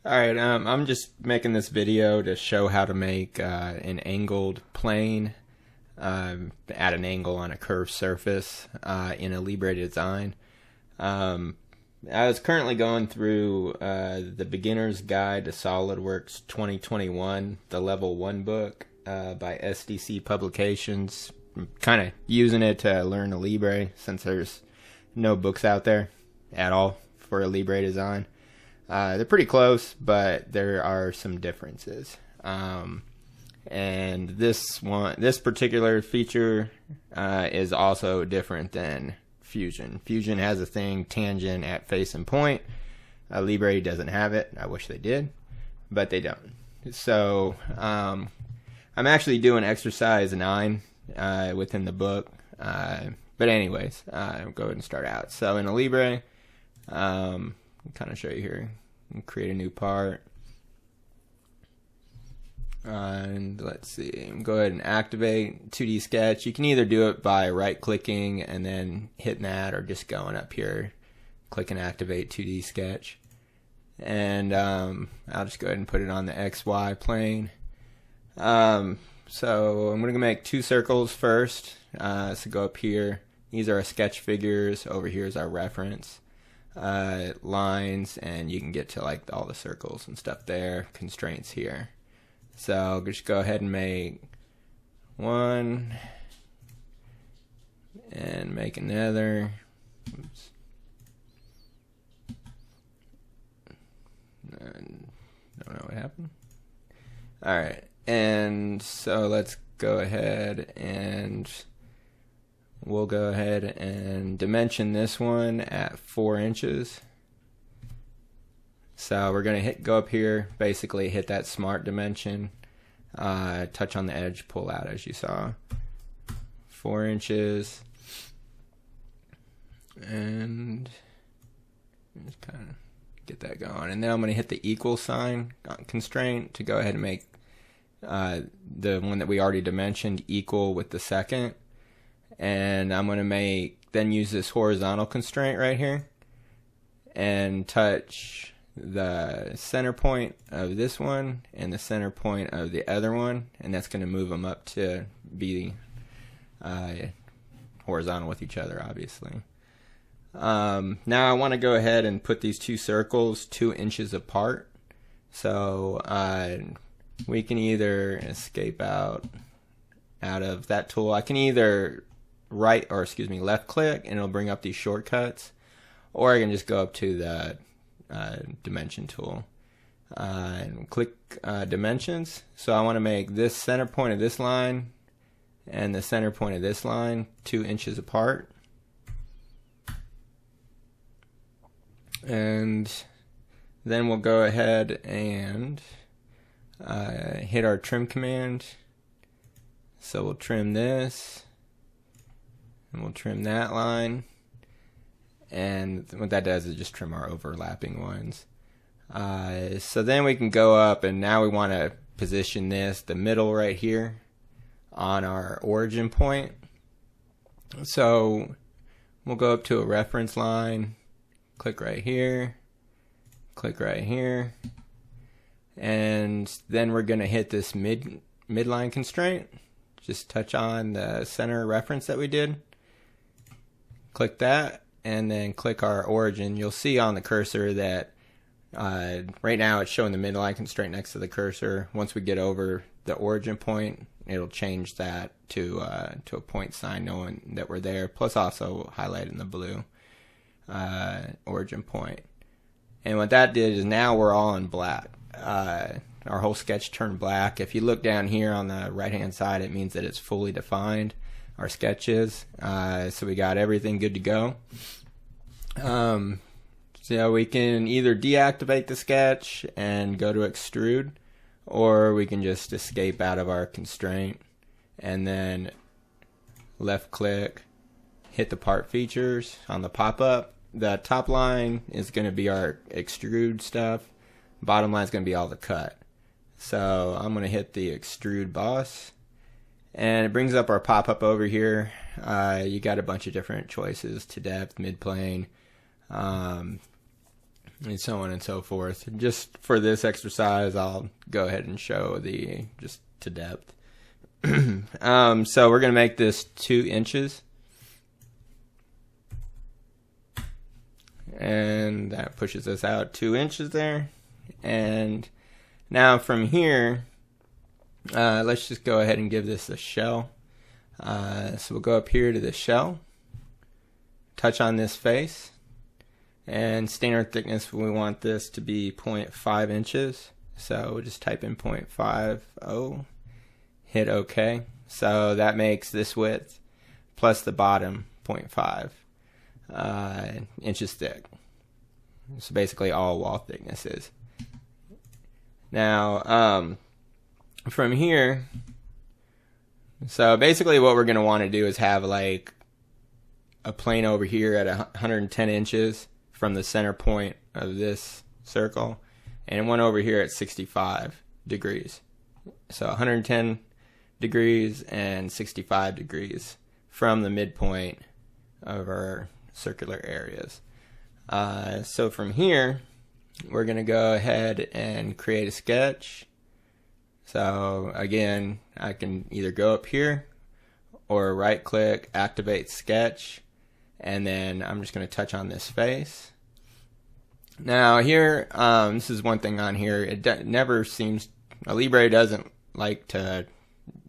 Alright, I'm just making this video to show how to make an angled plane at an angle on a curved surface in Alibre Design. I was currently going through the Beginner's Guide to Solidworks 2021, the Level 1 book by SDC Publications. I'm kind of using it to learn Alibre since there's no books out there at all for Alibre Design. They're pretty close, but there are some differences. And this particular feature is also different than Fusion. Fusion has a thing, tangent at face and point. Alibre doesn't have it. I wish they did, but they don't. So I'm actually doing exercise 9 within the book. But anyways, I'll go ahead and start out. So in Alibre, kind of show you here. Create a new part. And let's see, go ahead and activate 2D sketch. You can either do it by right clicking and then hitting that, or just going up here, click and activate 2D sketch. And I'll just go ahead and put it on the XY plane. So I'm going to make 2 circles first. So go up here. These are our sketch figures. Over here is our reference lines, and you can get to like all the circles and stuff there. Constraints here. So I'll just go ahead and make 1 and make another. Oops. Don't know what happened. Alright, and so let's go ahead and we'll go ahead and dimension this one at 4 inches. So we're going to go up here, basically hit that smart dimension, touch on the edge, pull out as you saw. 4 inches. And just kind of get that going. And then I'm going to hit the equal sign constraint to go ahead and make the one that we already dimensioned equal with the second. And I'm going to then use this horizontal constraint right here and touch the center point of this one and the center point of the other one, and that's going to move them up to be horizontal with each other, obviously. Now I want to go ahead and put these 2 circles 2 inches apart. So we can either escape out of that tool. I can either left click and it'll bring up these shortcuts, or I can just go up to the dimension tool and click dimensions. So I want to make this center point of this line and the center point of this line 2 inches apart. And then we'll go ahead and hit our trim command. So we'll trim this and we'll trim that line. And what that does is just trim our overlapping ones. So then we can go up, and now we want to position the middle right here on our origin point. So we'll go up to a reference line, click right here, and then we're going to hit this midline constraint. Just touch on the center reference that we did. Click that. And then click our origin. You'll see on the cursor that right now it's showing the midline constraint next to the cursor. Once we get over the origin point, it'll change that to a point sign, knowing that we're there, plus also highlighting the blue origin point. And what that did is now we're all in black. Our whole sketch turned black. If you look down here on the right hand side, it means that it's fully defined. Our sketches, so we got everything good to go. So we can either deactivate the sketch and go to extrude, or we can just escape out of our constraint and then left click, hit the part features on the pop-up. The top line is going to be our extrude stuff. Bottom line is going to be all the cut. So I'm going to hit the extrude boss. And it brings up our pop-up over here. You got a bunch of different choices: to depth, mid-plane, and so on and so forth. Just for this exercise, I'll go ahead and show the just to depth. So we're going to make this 2 inches. And that pushes us out 2 inches there. And now from here, let's just go ahead and give this a shell. So we'll go up here to the shell, touch on this face, and standard thickness, we want this to be 0.5 inches. So we'll just type in 0.50, hit OK. So that makes this width plus the bottom 0.5 inches thick. So basically all wall thickness is. Now from here, so basically what we're going to want to do is have like a plane over here at 110 inches from the center point of this circle, and one over here at 65 degrees. So 110 degrees and 65 degrees from the midpoint of our circular areas. So from here, we're going to go ahead and create a sketch. So again, I can either go up here or right click, activate sketch, and then I'm just going to touch on this face. Now here, this is one thing on here, it never seems, Alibre doesn't like to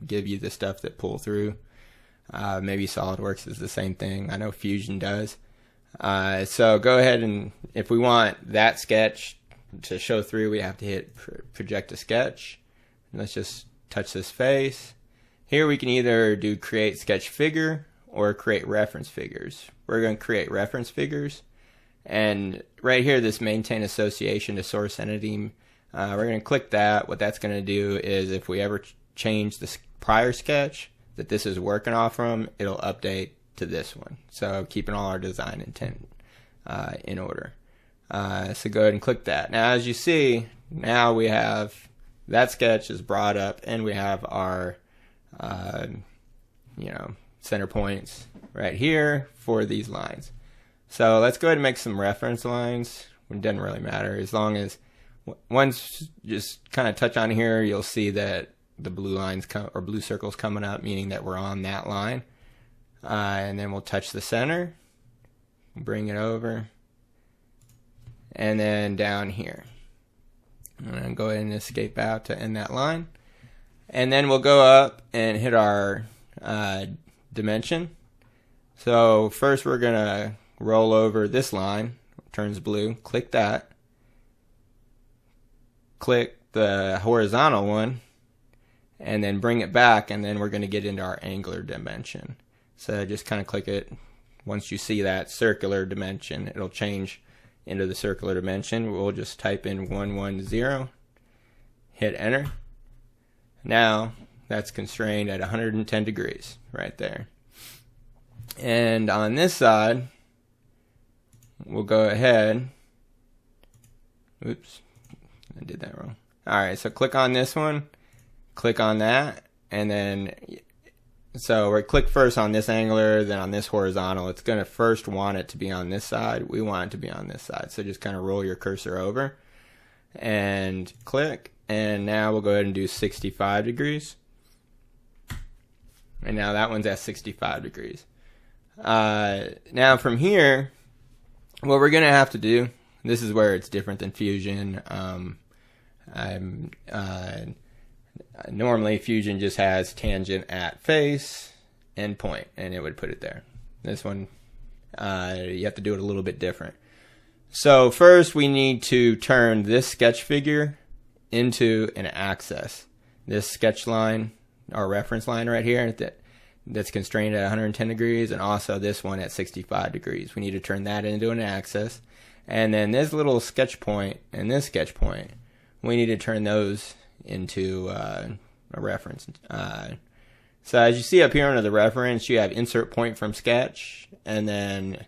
give you the stuff that pull through. Maybe Solidworks is the same thing. I know Fusion does. So go ahead, and if we want that sketch to show through, we have to hit project a sketch. Let's just touch this face. Here we can either do create sketch figure or create reference figures. We're going to create reference figures, and right here, this maintain association to source entity, we're going to click that. What that's going to do is if we ever change the prior sketch that this is working off from, it'll update to this one. So keeping all our design intent in order. So go ahead and click that. Now as you see, now we have that sketch is brought up, and we have our center points right here for these lines. So let's go ahead and make some reference lines. It doesn't really matter, as long as once just kind of touch on here, you'll see that the blue lines or blue circles coming up, meaning that we're on that line. And then we'll touch the center, bring it over, and then down here. I'm going to go ahead and escape out to end that line. And then we'll go up and hit our dimension. So first we're going to roll over this line, turns blue, click that. Click the horizontal one, and then bring it back, and then we're going to get into our angular dimension. So just kind of click it. Once you see that circular dimension, it'll change into the circular dimension. We'll just type in 110, hit enter. Now that's constrained at 110 degrees right there. And on this side, we'll go ahead. Oops, I did that wrong. Alright, so click on this one, click on that, and then so we click first on this angular, then on this horizontal. It's going to first want it to be on this side. We want it to be on this side. So just kind of roll your cursor over and click. And now we'll go ahead and do 65 degrees. And now that one's at 65 degrees. Now from here, what we're going to have to do, this is where it's different than Fusion. Normally Fusion just has tangent at face and point, and it would put it there. This one, you have to do it a little bit different. So first we need to turn this sketch figure into an axis. This sketch line, our reference line right here, that's constrained at 110 degrees, and also this one at 65 degrees. We need to turn that into an axis. And then this little sketch point and this sketch point, we need to turn those into a reference. So as you see up here under the reference, you have insert point from sketch, and then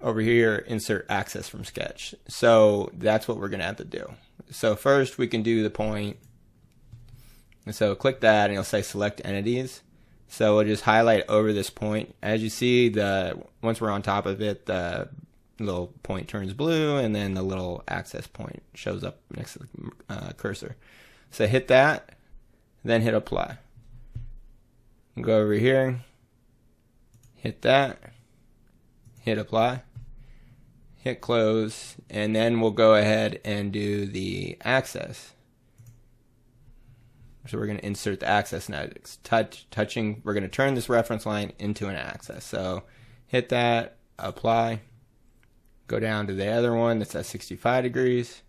over here insert axis from sketch. So that's what we're going to have to do. So first we can do the point. So click that, and it'll say select entities. So we'll just highlight over this point. As you see, once we're on top of it, the little point turns blue, and then the little access point shows up next to the cursor. So hit that, then hit apply. Go over here, hit that, hit apply, hit close, and then we'll go ahead and do the access. So we're going to insert the access now. It's touching. We're going to turn this reference line into an access. So hit that, apply, go down to the other one that's at 65 degrees,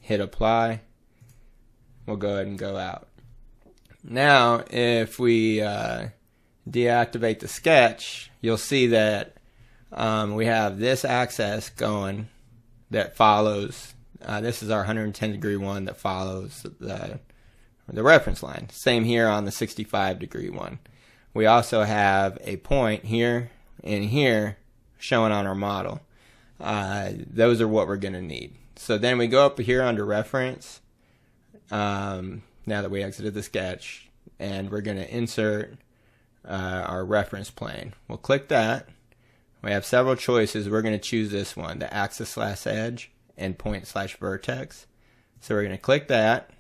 hit apply. We'll go ahead and go out. Now, if we deactivate the sketch, you'll see that we have this access going that follows. This is our 110 degree one that follows the reference line. Same here on the 65 degree one. We also have a point here and here showing on our model. Those are what we're going to need. So then we go up here under reference, now that we exited the sketch, and we're going to insert our reference plane. We'll click that. We have several choices. We're going to choose this one, the axis/edge and point/vertex. So we're going to click that.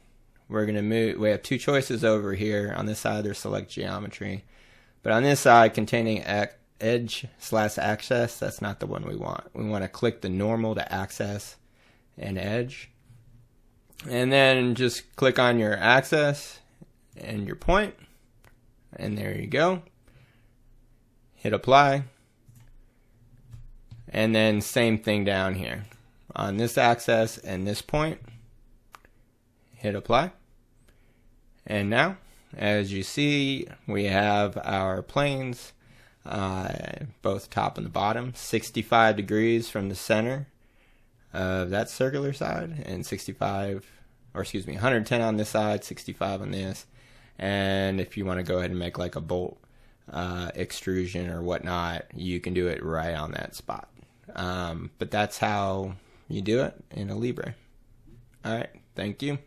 We're going to move. We have two choices over here. On this side, there's select geometry, but on this side, containing edge/axis, that's not the one we want. We want to click the normal to axis and edge, and then just click on your axis and your point, and there you go. Hit apply, and then same thing down here on this axis and this point. Hit apply, and now, as you see, we have our planes, both top and the bottom, 65 degrees from the center of that circular side, and 110 on this side, 65 on this. And if you want to go ahead and make like a bolt extrusion or whatnot, you can do it right on that spot. But that's how you do it in Alibre. All right, thank you.